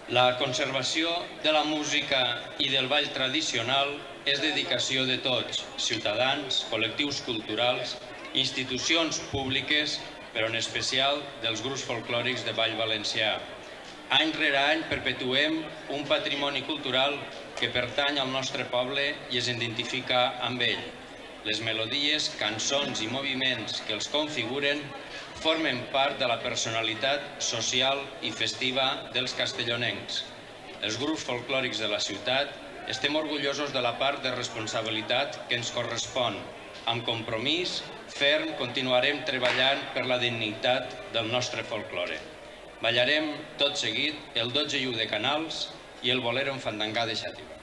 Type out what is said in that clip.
La conservació de la música i del ball tradicional és dedicació de tots, ciutadans, col·lectius culturals, institucions públiques, però en especial dels grups folclòrics de Ball Valencià. Any rere any perpetuem un patrimoni cultural que pertany al nostre poble i es identifica amb ell. Les melodies, cançons i moviments que els configuren formen part de la personalitat social i festiva dels castellonencs. Els grups folclòrics de la ciutat estem orgullosos de la part de responsabilitat que ens correspon. Amb compromís ferm continuarem treballant per la dignitat del nostre folklore. Ballarem tot seguit el 12 de Canals i el Bolero en Fandangà de Xàtiva.